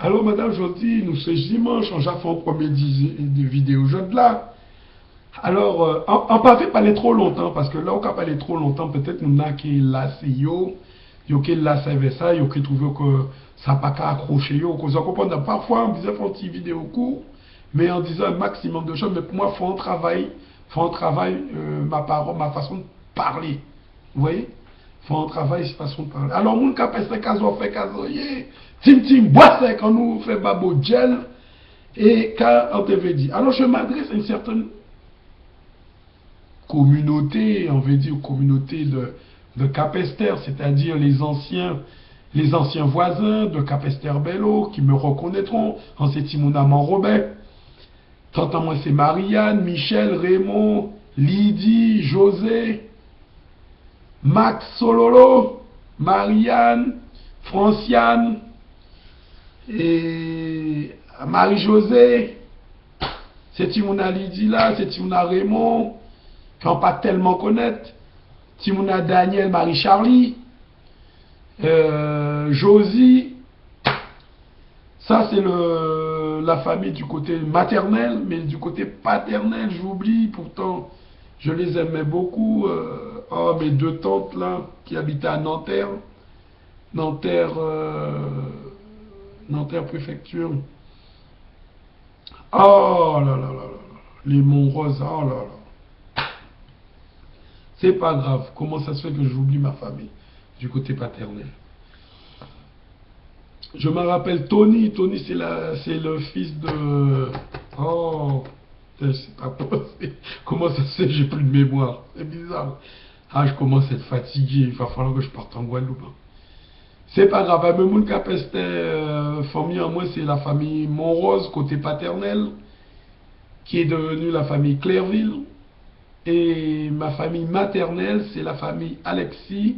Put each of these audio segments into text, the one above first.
Alors, madame, je dis, nous sommes dimanche, on a fait un premier de vidéo jeudi là. Alors, on ne peut pas parler trop longtemps, parce que là, on peut parler trop longtemps, peut-être nous n'avons qui lassé yo qui lassé avec ça, yo qui trouvé que ça n'a pas qu'à accrocher yo. Vous comprenez, parfois, on disait faire une petite vidéo court, mais en disant un maximum de choses, mais pour moi, faut un travail, ma parole, ma façon de parler. Vous voyez? Faut un travail, cette façon de parler. Alors, moun ka peste kazo fait kazo, tim tim, bois sec, on nous fait babo gel, et quand on te veut dire. Alors, je m'adresse à une certaine communauté, on veut dire communauté de Capesterre, c'est-à-dire les anciens voisins de Capesterre-Bello qui me reconnaîtront en c'est Timonaman Robert. Tant à moi c'est Marianne, Michel, Raymond, Lydie, José, Max Sololo, Marianne, Franciane et Marie-Josée. C'est Timouna Lydie là, c'est Timouna Raymond, qui n'ont pas tellement connaître. Timouna Daniel, Marie-Charlie, Josie. Ça, c'est la famille du côté maternel, mais du côté paternel, j'oublie. Pourtant, je les aimais beaucoup. Oh, mes deux tantes là, qui habitaient à Nanterre. Nanterre préfecture. Oh là là là là. Les Montroses, oh là là. C'est pas grave. Comment ça se fait que j'oublie ma famille du côté paternel? Je me rappelle Tony. Tony, c'est le fils de... Oh, je sais pas comment ça se fait, j'ai plus de mémoire. C'est bizarre. Ah, je commence à être fatigué. Il va falloir que je parte en Guadeloupe. C'est pas grave. Mais mon capeste famille en moi, c'est la famille Montrose, côté paternel, qui est devenue la famille Clairville. Et ma famille maternelle, c'est la famille Alexis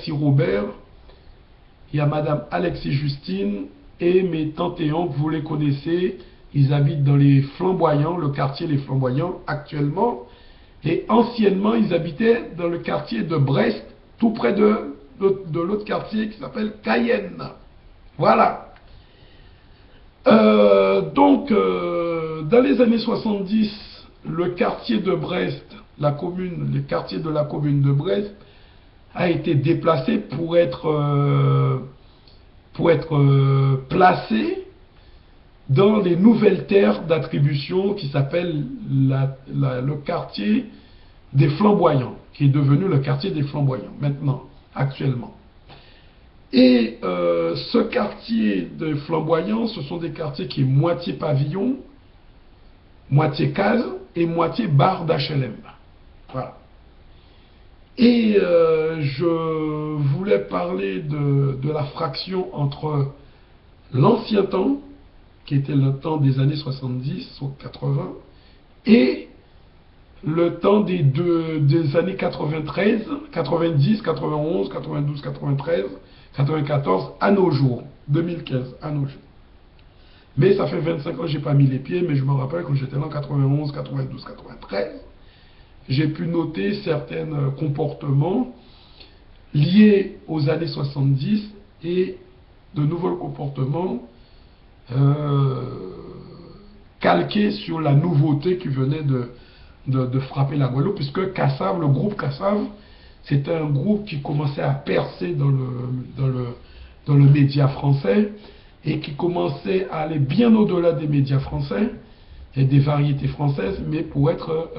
Robert. Il y a madame Alexis Justine et mes tantes et oncles, vous les connaissez. Ils habitent dans les Flamboyants, le quartier Les Flamboyants actuellement. Et anciennement, ils habitaient dans le quartier de Brest, tout près de l'autre quartier qui s'appelle Cayenne. Voilà. Dans les années 70, le quartier de Brest, le quartier de la commune de Brest, a été déplacé pour être placé dans les nouvelles terres d'attribution qui s'appelle le quartier des Flamboyants, qui est devenu le quartier des Flamboyants, maintenant, actuellement. Et ce quartier des Flamboyants, ce sont des quartiers qui est moitié pavillon, moitié case et moitié barre d'HLM. Voilà. Et je voulais parler de la fraction entre l'ancien temps, qui était le temps des années 70 ou 80, et le temps des années 93, 90, 91, 92, 93, 94, à nos jours, 2015, à nos jours. Mais ça fait 25 ans que je n'ai pas mis les pieds, mais je me rappelle quand j'étais là en 91, 92, 93, j'ai pu noter certains comportements liés aux années 70 et de nouveaux comportements calqués sur la nouveauté qui venait de frapper la Guadeloupe, puisque Kassav, le groupe Kassav, c'était un groupe qui commençait à percer dans le média français et qui commençait à aller bien au-delà des médias français et des variétés françaises, mais pour être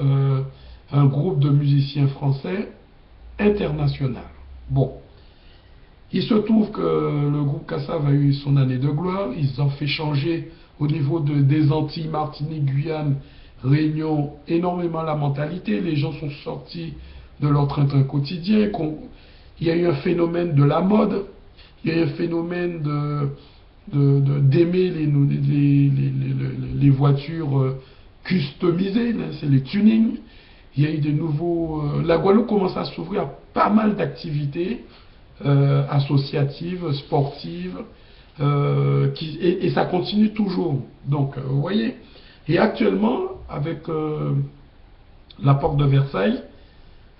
un groupe de musiciens français international. Bon. Il se trouve que le groupe Kassav a eu son année de gloire. Ils ont fait changer au niveau des Antilles, Martinique, Guyane, Réunion, énormément la mentalité. Les gens sont sortis de leur train-train quotidien. Il y a eu un phénomène de la mode. Il y a eu un phénomène d'aimer les voitures customisées. C'est les tunings. Il y a eu de nouveaux... la Guadeloupe commence à s'ouvrir à pas mal d'activités associatives, sportives, et ça continue toujours. Donc, vous voyez. Et actuellement, avec la porte de Versailles,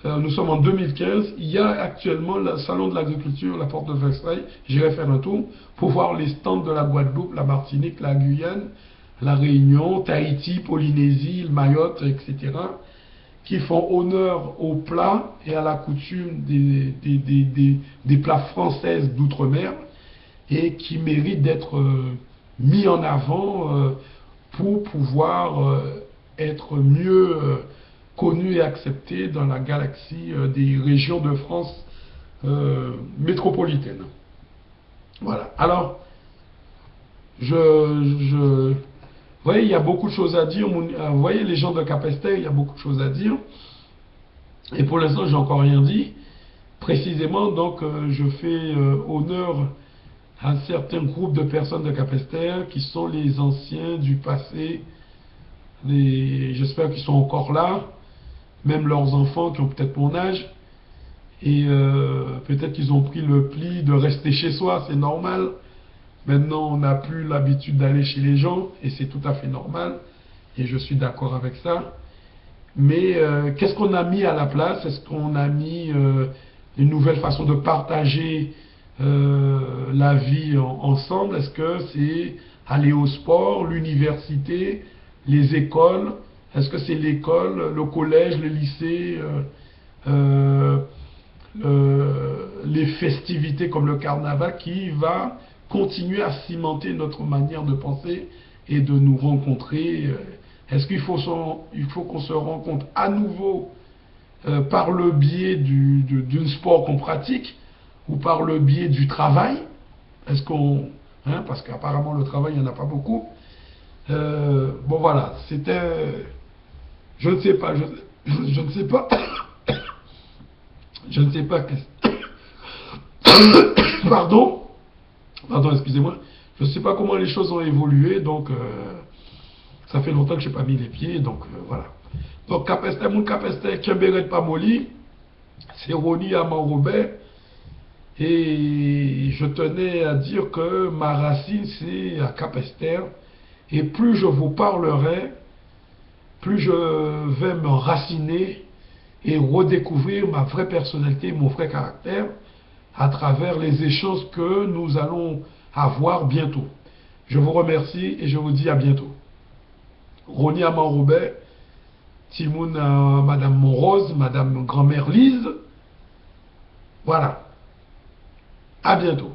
nous sommes en 2015, il y a actuellement le salon de l'agriculture, la porte de Versailles. J'irai faire un tour pour voir les stands de la Guadeloupe, la Martinique, la Guyane, la Réunion, Tahiti, Polynésie, Mayotte, etc., qui font honneur aux plats et à la coutume des plats françaises d'outre-mer et qui méritent d'être mis en avant pour pouvoir être mieux connus et acceptés dans la galaxie des régions de France métropolitaine. Voilà. Alors, vous voyez, il y a beaucoup de choses à dire. Vous voyez, les gens de Capesterre, il y a beaucoup de choses à dire. Et pour l'instant, j'ai encore rien dit. Précisément, donc, je fais honneur à un certain groupe de personnes de Capesterre qui sont les anciens du passé. J'espère qu'ils sont encore là. Même leurs enfants qui ont peut-être mon âge. Et peut-être qu'ils ont pris le pli de rester chez soi, c'est normal. Maintenant, on n'a plus l'habitude d'aller chez les gens, et c'est tout à fait normal, et je suis d'accord avec ça. Mais qu'est-ce qu'on a mis à la place? Est-ce qu'on a mis une nouvelle façon de partager la vie ensemble? Est-ce que c'est aller au sport, l'université, les écoles? Est-ce que c'est l'école, le collège, le lycée, les festivités comme le carnaval qui va continuer à cimenter notre manière de penser et de nous rencontrer? Est-ce qu'il faut qu'on se rencontre à nouveau par le biais d'un sport qu'on pratique ou par le biais du travail? Est-ce qu'on... parce qu'apparemment le travail, il n'y en a pas beaucoup. Bon voilà, c'était... Je ne sais pas, je ne sais pas... Je ne sais pas... Pardon, excusez-moi. Je ne sais pas comment les choses ont évolué, donc ça fait longtemps que je n'ai pas mis les pieds, donc voilà. Donc Capesterre, mon Capesterre, Kimberet Pamoli, c'est Roni Amand Robert, et je tenais à dire que ma racine c'est à Capesterre, et plus je vous parlerai, plus je vais me raciner et redécouvrir ma vraie personnalité, mon vrai caractère, à travers les échanges que nous allons avoir bientôt. Je vous remercie et je vous dis à bientôt. Roni Amand Robert, Timoun Madame Monrose, Madame Grand-Mère Lise. Voilà. À bientôt.